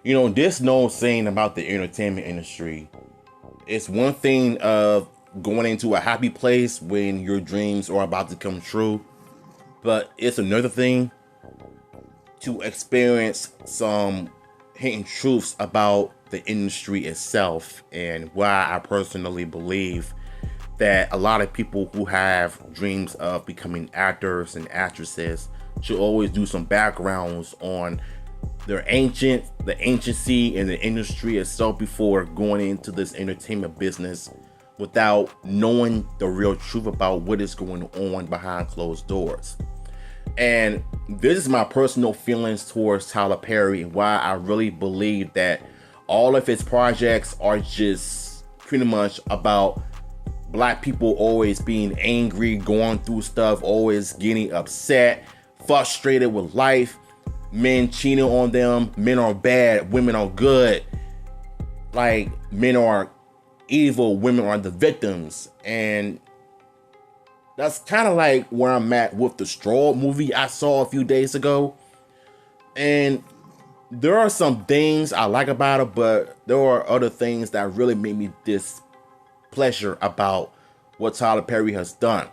There's no saying about the entertainment industry. It's one thing of going into a happy place when your dreams are about to come true, but it's another thing to experience some hidden truths about the industry itself, and why I personally believe that a lot of people who have dreams of becoming actors and actresses should always do some backgrounds on the anciency in the industry itself before going into this entertainment business without knowing the real truth about what is going on behind closed doors. And this is my personal feelings towards Tyler Perry, and why I really believe that all of his projects are just pretty much about black people always being angry, going through stuff, always getting upset, frustrated with life, men cheating on them, men are bad, women are good, like men are evil, women are the victims. And that's kind of like where I'm at with the Straw movie I saw a few days ago. And there are some things I like about it, but there are other things that really made me displeasure about what Tyler Perry has done.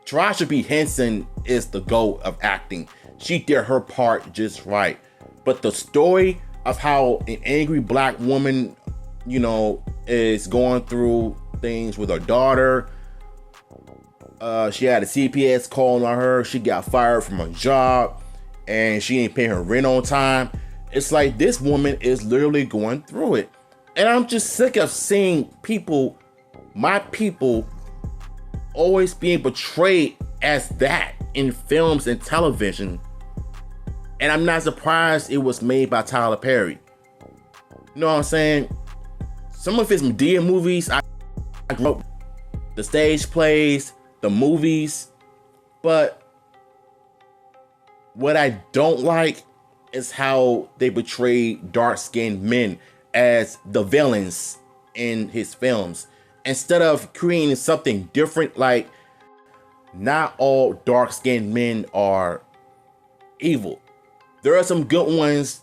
Taraji P. Henson is the GOAT of acting. She did her part just right. But the story of how an angry black woman, is going through things with her daughter. She had a CPS calling on her. She got fired from her job and she ain't paying her rent on time. It's like this woman is literally going through it. And I'm just sick of seeing my people, always being portrayed as that in films and television. And I'm not surprised it was made by Tyler Perry. You know what I'm saying? Some of his Medea movies, I grew up, the stage plays, the movies, but what I don't like is how they portray dark-skinned men as the villains in his films, instead of creating something different. Like, not all dark-skinned men are evil. There are some good ones,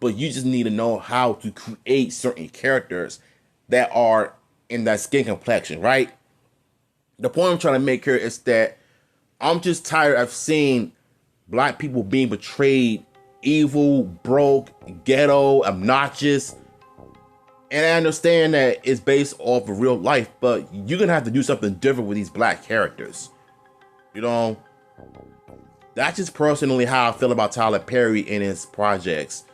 but you just need to know how to create certain characters that are in that skin complexion, right? The point I'm trying to make here is that I'm just tired of seeing black people being portrayed evil, broke, ghetto, obnoxious. And I understand that it's based off of real life, but you're gonna have to do something different with these black characters. That's just personally how I feel about Tyler Perry and his projects.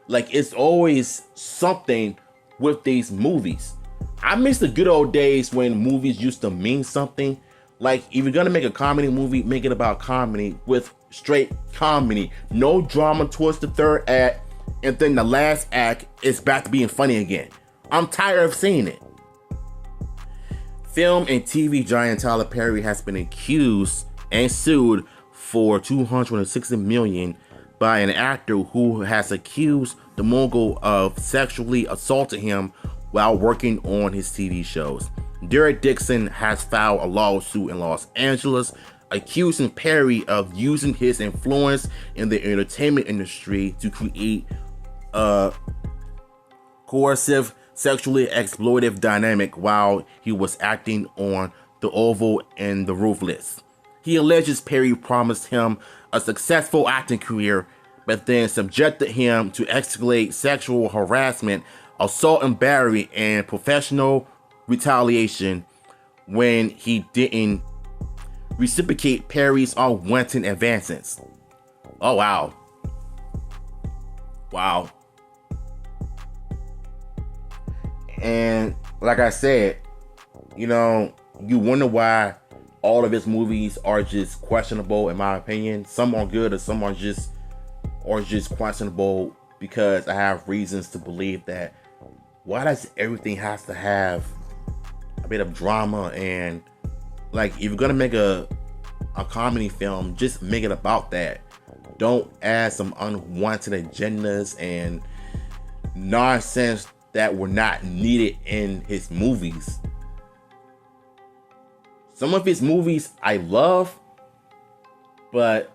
Like, it's always something with these movies. I miss the good old days when movies used to mean something. Like, if you're gonna make a comedy movie, make it about comedy with straight comedy. No drama towards the third act, and then the last act is back to being funny again. I'm tired of seeing it. Film and TV giant Tyler Perry has been accused and sued for $260 million by an actor who has accused the mogul of sexually assaulting him while working on his TV shows. Derek Dixon has filed a lawsuit in Los Angeles accusing Perry of using his influence in the entertainment industry to create a coercive, sexually exploitive dynamic while he was acting on The Oval and The Ruthless. He alleges Perry promised him a successful acting career, but then subjected him to escalate sexual harassment, assault and battery, and professional retaliation when he didn't reciprocate Perry's unwanted advances. Oh, wow. Wow. And like I said, you wonder why all of his movies are just questionable, in my opinion. Some are good, or some are just questionable, because I have reasons to believe that why does everything has to have a bit of drama? And like, if you're gonna make a comedy film, just make it about that. Don't add some unwanted agendas and nonsense that were not needed in his movies. Some of his movies I love, but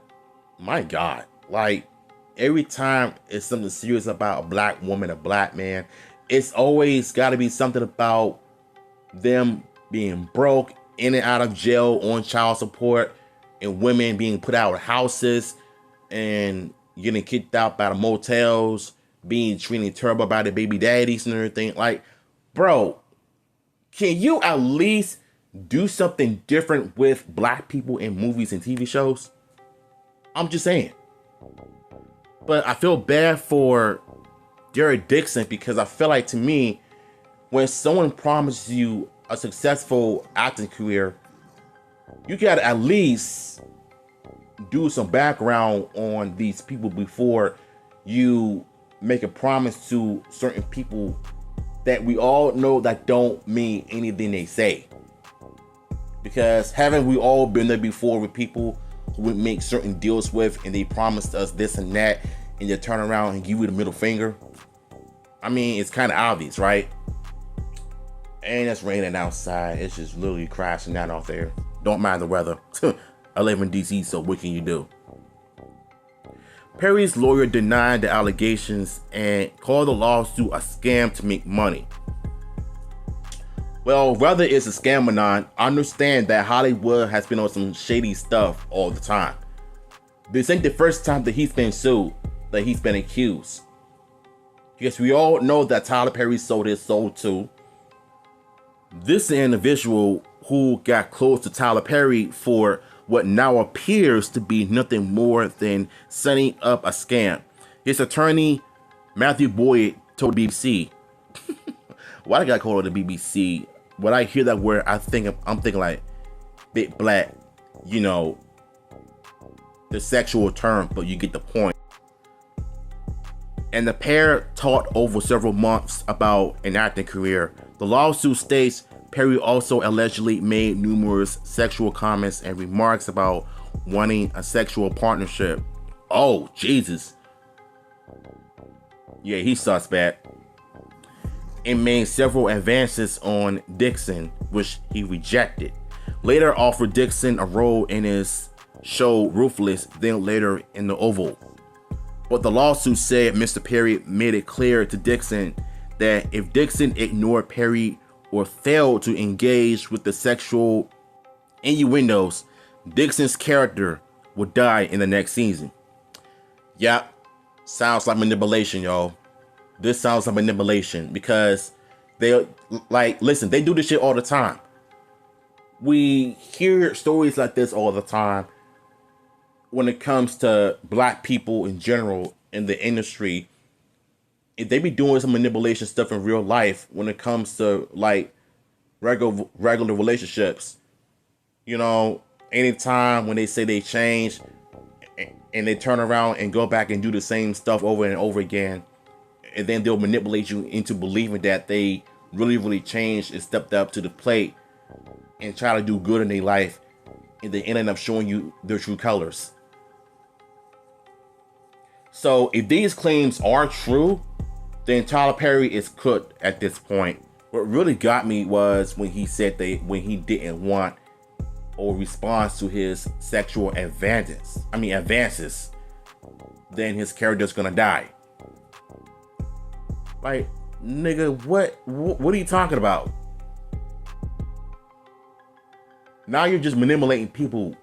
my God, like, every time it's something serious about a black woman, a black man, it's always got to be something about them being broke, in and out of jail, on child support, and women being put out of houses and getting kicked out by the motels, being treated terrible by the baby daddies and everything. Like, bro, can you at least do something different with black people in movies and TV shows? I'm just saying. But I feel bad for Derek Dixon because I feel like, to me, when someone promises you a successful acting career, you gotta at least do some background on these people before you make a promise to certain people that we all know that don't mean anything they say. Because haven't we all been there before with people who we make certain deals with and they promised us this and that and they turn around and give you the middle finger? I mean, it's kind of obvious, right? And it's raining outside. It's just literally crashing down out there. Don't mind the weather. I live in DC, so what can you do? Perry's lawyer denied the allegations and called the lawsuit a scam to make money. Well, whether it's a scam or not, I understand that Hollywood has been on some shady stuff all the time. This ain't the first time that he's been sued, that he's been accused. Because we all know that Tyler Perry sold his soul to this individual who got close to Tyler Perry for what now appears to be nothing more than setting up a scam. His attorney, Matthew Boyd, told BBC. Why did I call it the BBC? When I hear that word, I'm thinking like big black, you know, the sexual term, but you get the point. And the pair talked over several months about an acting career. The lawsuit states Perry also allegedly made numerous sexual comments and remarks about wanting a sexual partnership. Oh, Jesus. Yeah, he's suspect. And made several advances on Dixon, which he rejected. Later offered Dixon a role in his show Ruthless, then later in The Oval. But the lawsuit said Mr. Perry made it clear to Dixon that if Dixon ignored Perry or failed to engage with the sexual innuendos, Dixon's character would die in the next season. Yep, sounds like manipulation, y'all. This sounds like manipulation because they listen, they do this shit all the time. We hear stories like this all the time when it comes to black people in general in the industry. If they be doing some manipulation stuff in real life when it comes to like regular relationships. You know, anytime when they say they change and they turn around and go back and do the same stuff over and over again, and then they'll manipulate you into believing that they really changed and stepped up to the plate and try to do good in their life, and they end up showing you their true colors. So if these claims are true, then Tyler Perry is cooked at this point. What really got me was when he said when he didn't want or responds to his sexual advances, then his character's gonna die. Like, nigga, what are you talking about? Now you're just manipulating people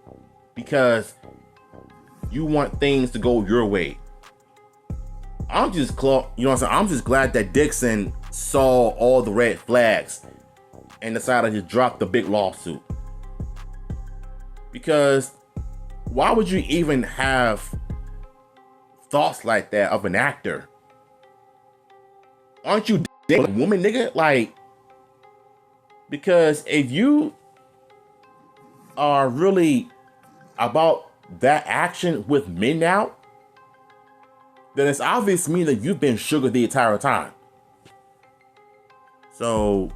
because you want things to go your way. I'm just glad that Dixon saw all the red flags and decided to drop the big lawsuit. Because why would you even have thoughts like that of an actor? Aren't you dating a woman, nigga? Like, because if you are really about that action with men now, then it's obvious to me that you've been sugar the entire time. So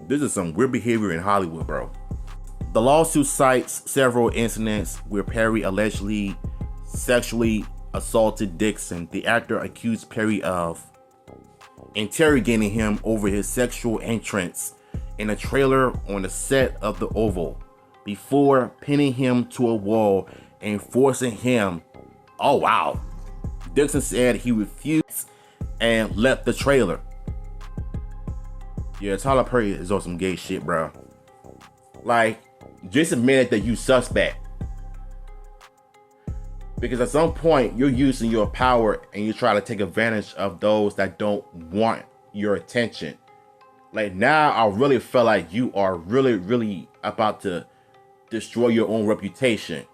this is some weird behavior in Hollywood, bro. The lawsuit cites several incidents where Perry allegedly sexually assaulted Dixon. The actor accused Perry of interrogating him over his sexual entrance in a trailer on the set of The Oval before pinning him to a wall and forcing him. Oh wow. Dixon said he refused and left the trailer. Yeah, Tyler Perry is on some gay shit, bro. Like, just admit that you suspect. Because at some point, you're using your power and you try to take advantage of those that don't want your attention. Like, now I really feel like you are really, really about to destroy your own reputation.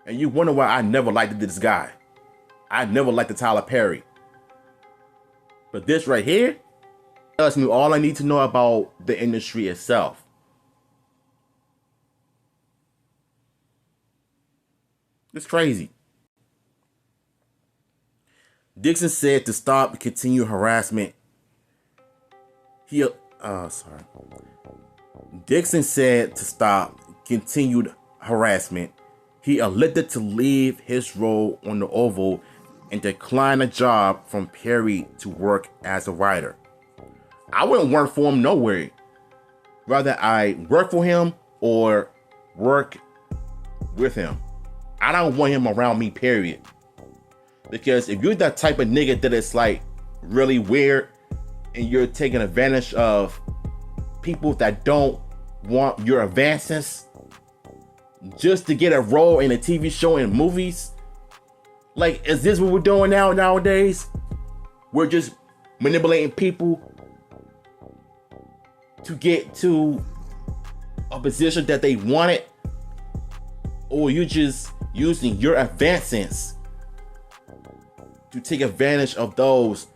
And you wonder why I never liked this guy. I never liked the Tyler Perry. But this right here tells me all I need to know about the industry itself. It's crazy. Dixon said to stop continued harassment. Dixon said to stop continued harassment. He elected to leave his role on the Oval and decline a job from Perry to work as a writer. I wouldn't work for him nowhere. Rather I work for him or work with him. I don't want him around me, period. Because if you're that type of nigga that is like really weird and you're taking advantage of people that don't want your advances just to get a role in a TV show and movies, like, is this what we're doing nowadays? We're just manipulating people to get to a position that they wanted, or you just using your advances to take advantage of those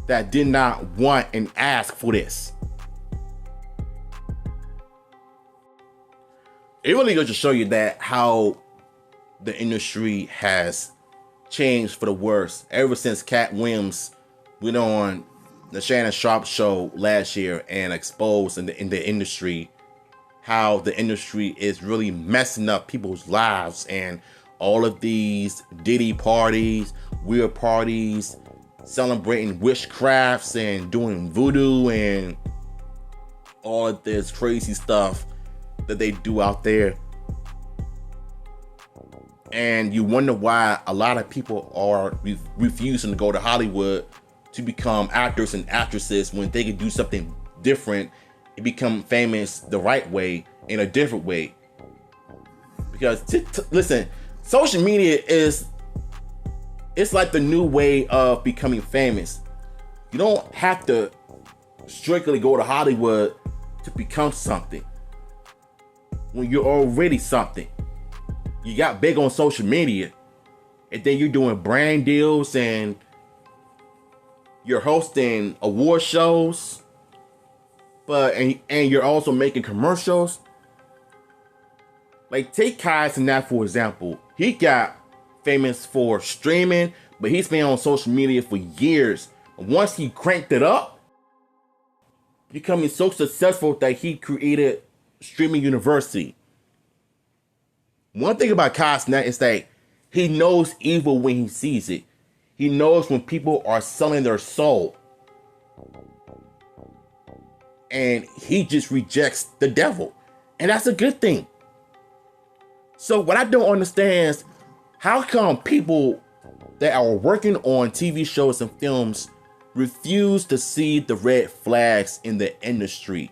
that did not want and ask for this. It really goes to show you that how the industry has changed for the worse ever since Cat Williams went on the Shannon Sharpe show last year and exposed in the industry how the industry is really messing up people's lives, and all of these Diddy parties, weird parties, celebrating witchcrafts and doing voodoo and all of this crazy stuff that they do out there. And you wonder why a lot of people are refusing to go to Hollywood to become actors and actresses when they can do something different and become famous the right way, in a different way. Because listen, social media it's like the new way of becoming famous. You don't have to strictly go to Hollywood to become something when you're already something. You got big on social media, and then you're doing brand deals and you're hosting award shows, and you're also making commercials. Like, take Kai Cenat, for example. He got famous for streaming, but he's been on social media for years. Once he cranked it up, becoming so successful that he created Streaming University. One thing about Kai Cenat is that he knows evil when he sees it. He knows when people are selling their soul. And he just rejects the devil. And that's a good thing. So what I don't understand is, how come people that are working on TV shows and films refuse to see the red flags in the industry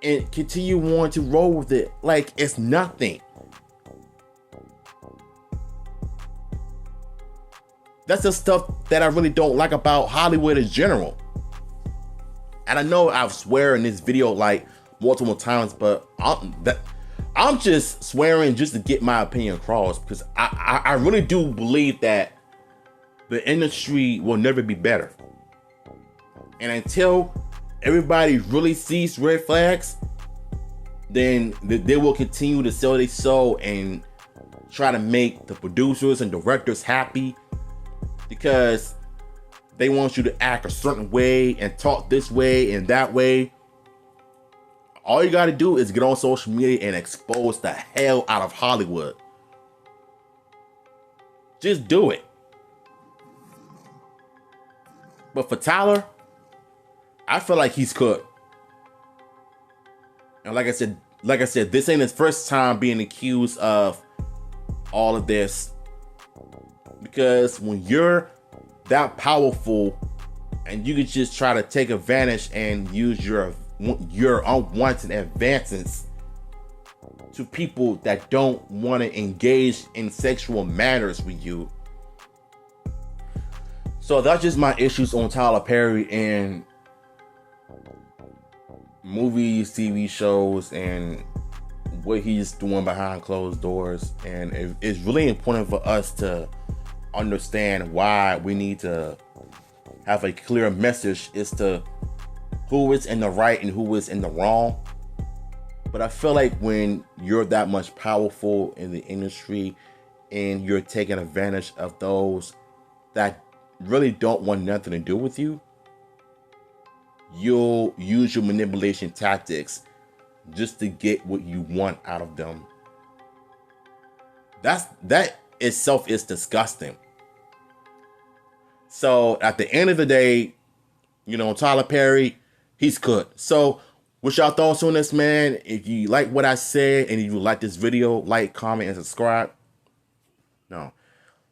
and continue on to roll with it like it's nothing? That's the stuff that I really don't like about Hollywood in general. And I know I've swear in this video like multiple times, but I'm just swearing just to get my opinion across, because I really do believe that the industry will never be better. And until everybody really sees red flags, then they will continue to sell their soul and try to make the producers and directors happy, because they want you to act a certain way and talk this way and that way. All you gotta do is get on social media and expose the hell out of Hollywood. Just do it. But for Tyler, I feel like he's cooked. And like I said, like I said, this ain't his first time being accused of all of this. Because when you're that powerful and you could just try to take advantage and use your unwanted advances to people that don't want to engage in sexual matters with you. So that's just my issues on Tyler Perry and movies, TV shows, and what he's doing behind closed doors. And it's really important for us to understand why we need to have a clear message as to who is in the right and who is in the wrong. But I feel like when you're that much powerful in the industry and you're taking advantage of those that really don't want nothing to do with you, you'll use your manipulation tactics just to get what you want out of them. That itself is disgusting. So at the end of the day, Tyler Perry, he's good. So what's y'all thoughts on this, man? If you like what I said and if you like this video, like, comment, and subscribe. No.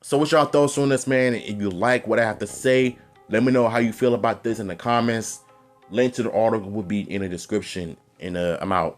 So what's y'all thoughts on this, man? If you like what I have to say, let me know how you feel about this in the comments. Link to the article will be in the description. And I'm out.